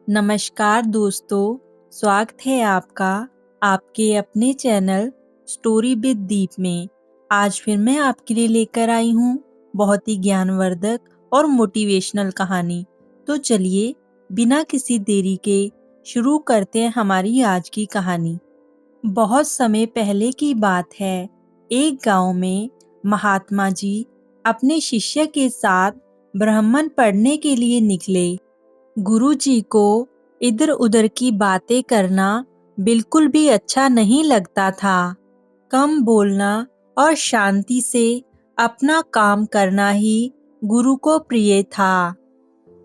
नमस्कार दोस्तों, स्वागत है आपका आपके अपने चैनल स्टोरी विद दीप में। आज फिर मैं आपके लिए लेकर आई हूँ बहुत ही ज्ञानवर्धक और मोटिवेशनल कहानी। तो चलिए बिना किसी देरी के शुरू करते हैं हमारी आज की कहानी। बहुत समय पहले की बात है। एक गांव में महात्मा जी अपने शिष्य के साथ ब्राह्मण पढ़ने के लिए निकले। गुरुजी को इधर-उधर की बातें करना बिल्कुल भी अच्छा नहीं लगता था। कम बोलना और शांति से अपना काम करना ही गुरु को प्रिय था।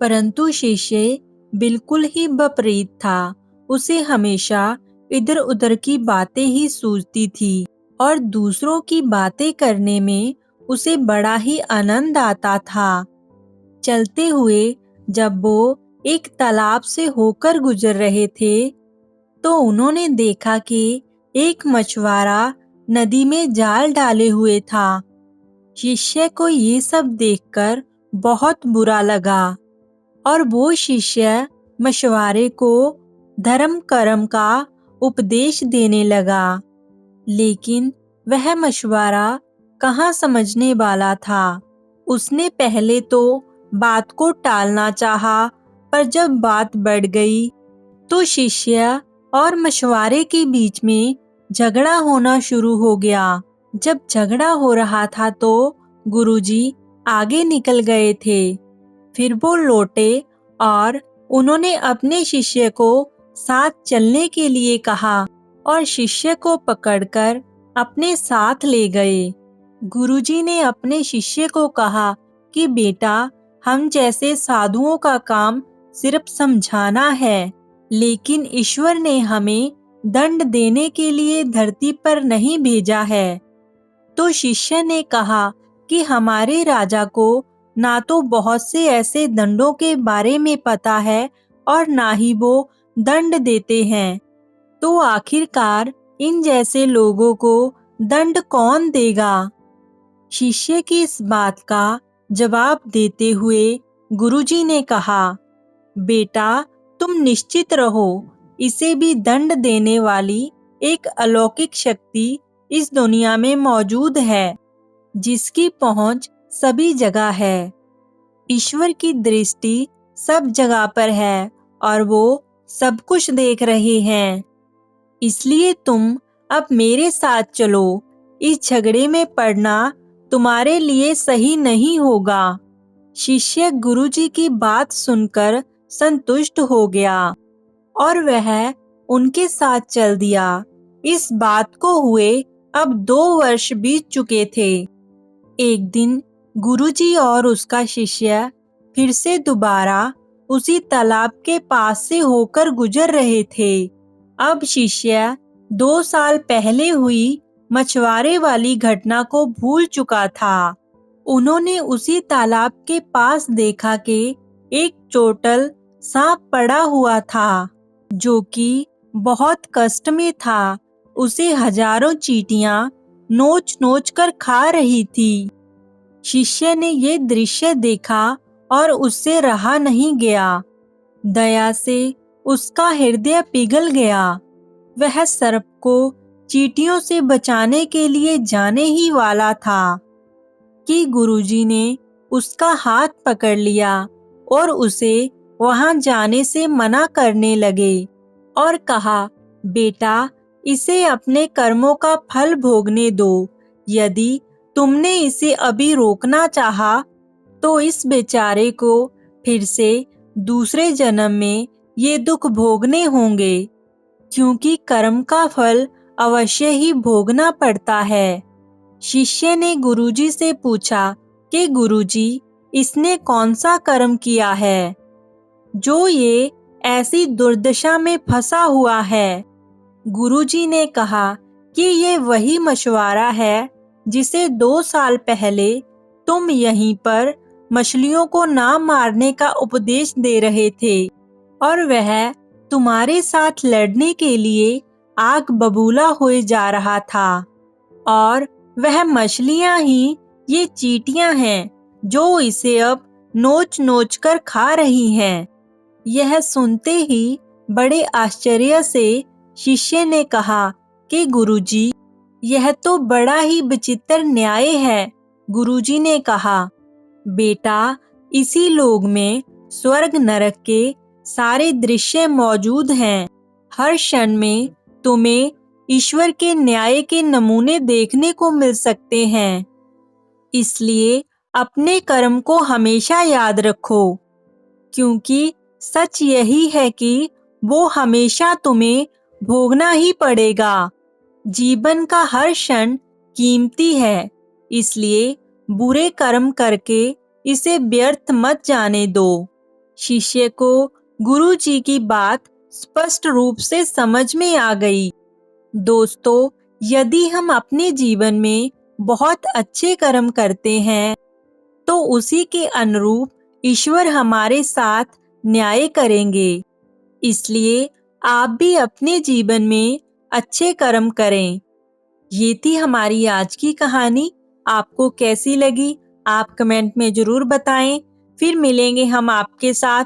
परंतु शिष्य बिल्कुल ही विपरीत था। उसे हमेशा इधर-उधर की बातें ही सूझती थी और दूसरों की बातें करने में उसे बड़ा ही आनंद आता था। चलते हुए जब वो एक तालाब से होकर गुजर रहे थे, तो उन्होंने देखा कि एक मछुआरा नदी में जाल डाले हुए था। शिष्य को ये सब देखकर बहुत बुरा लगा और वो शिष्य मछुआरे को धर्म कर्म का उपदेश देने लगा। लेकिन वह मछुआरा कहाँ समझने वाला था। उसने पहले तो बात को टालना चाहा, पर जब बात बढ़ गई तो शिष्य और मछुआरे के बीच में झगड़ा होना शुरू हो गया। जब झगड़ा हो रहा था तो गुरुजी आगे निकल गए थे। फिर वो लौटे और उन्होंने अपने शिष्य को साथ चलने के लिए कहा और शिष्य को पकड़कर अपने साथ ले गए। गुरुजी ने अपने शिष्य को कहा कि बेटा, हम जैसे साधुओं का काम सिर्फ समझाना है, लेकिन ईश्वर ने हमें दंड देने के लिए धरती पर नहीं भेजा है। तो शिष्य ने कहा कि हमारे राजा को ना तो बहुत से ऐसे दंडों के बारे में पता है और ना ही वो दंड देते हैं। तो आखिरकार इन जैसे लोगों को दंड कौन देगा? शिष्य की इस बात का जवाब देते हुए गुरुजी ने कहा, बेटा, तुम निश्चित रहो, इसे भी दंड देने वाली एक अलौकिक शक्ति इस दुनिया में मौजूद है, जिसकी पहुंच सभी जगह है। ईश्वर की दृष्टि सब जगह पर है और वो सब कुछ देख रहे हैं। इसलिए तुम अब मेरे साथ चलो। इस झगड़े में पड़ना तुम्हारे लिए सही नहीं होगा। शिष्य गुरुजी की बात सुनकर संतुष्ट हो गया और वह उनके साथ चल दिया। इस बात को हुए अब 2 वर्ष बीत चुके थे। एक दिन गुरुजी और उसका शिष्य फिर से दोबारा उसी तालाब के पास से होकर गुजर रहे थे। अब शिष्य 2 साल पहले हुई मछुआरे वाली घटना को भूल चुका था। उन्होंने उसी तालाब के पास देखा कि एक चोटल सांप पड़ा हुआ था, जो कि बहुत कष्ट में था। उसे हजारों चींटियां नोच-नोच कर खा रही थी। शिष्य ने ये दृश्य देखा और उससे रहा नहीं गया। दया से उसका हृदय पिघल गया। वह सर्प को चींटियों से बचाने के लिए जाने ही वाला था कि गुरुजी ने उसका हाथ पकड़ लिया और उसे वहां जाने से मना करने लगे और कहा, बेटा, इसे अपने कर्मों का फल भोगने दो। यदि तुमने इसे अभी रोकना चाहा, तो इस बेचारे को फिर से दूसरे जन्म में ये दुख भोगने होंगे, क्योंकि कर्म का फल अवश्य ही भोगना पड़ता है। शिष्य ने गुरुजी से पूछा कि गुरुजी, इसने कौन सा कर्म किया है जो ये ऐसी दुर्दशा में फंसा हुआ है? गुरुजी ने कहा कि ये वही मछुआरा है जिसे 2 साल पहले तुम यहीं पर मछलियों को ना मारने का उपदेश दे रहे थे और वह तुम्हारे साथ लड़ने के लिए आग बबूला हुए जा रहा था। और वह मछलियां ही ये चींटियां हैं जो इसे अब नोच-नोच कर खा रही हैं। यह सुनते ही बड़े आश्चर्य से शिष्य ने कहा कि गुरुजी, यह तो बड़ा ही विचित्र न्याय है। गुरुजी ने कहा, बेटा, इसी लोक में स्वर्ग नरक के सारे दृश्य मौजूद हैं। हर क्षण में तुम्हें ईश्वर के न्याय के नमूने देखने को मिल सकते हैं। इसलिए अपने कर्म को हमेशा याद रखो, क्योंकि सच यही है कि वो हमेशा तुम्हें भोगना ही पड़ेगा। जीवन का हर क्षण कीमती है, इसलिए बुरे कर्म करके इसे व्यर्थ मत जाने दो। शिष्य को गुरु जी की बात स्पष्ट रूप से समझ में आ गई। दोस्तों, यदि हम अपने जीवन में बहुत अच्छे कर्म करते हैं, तो उसी के अनुरूप ईश्वर हमारे साथ न्याय करेंगे। इसलिए आप भी अपने जीवन में अच्छे कर्म करें। ये थी हमारी आज की कहानी। आपको कैसी लगी? आप कमेंट में जरूर बताएं। फिर मिलेंगे हम आपके साथ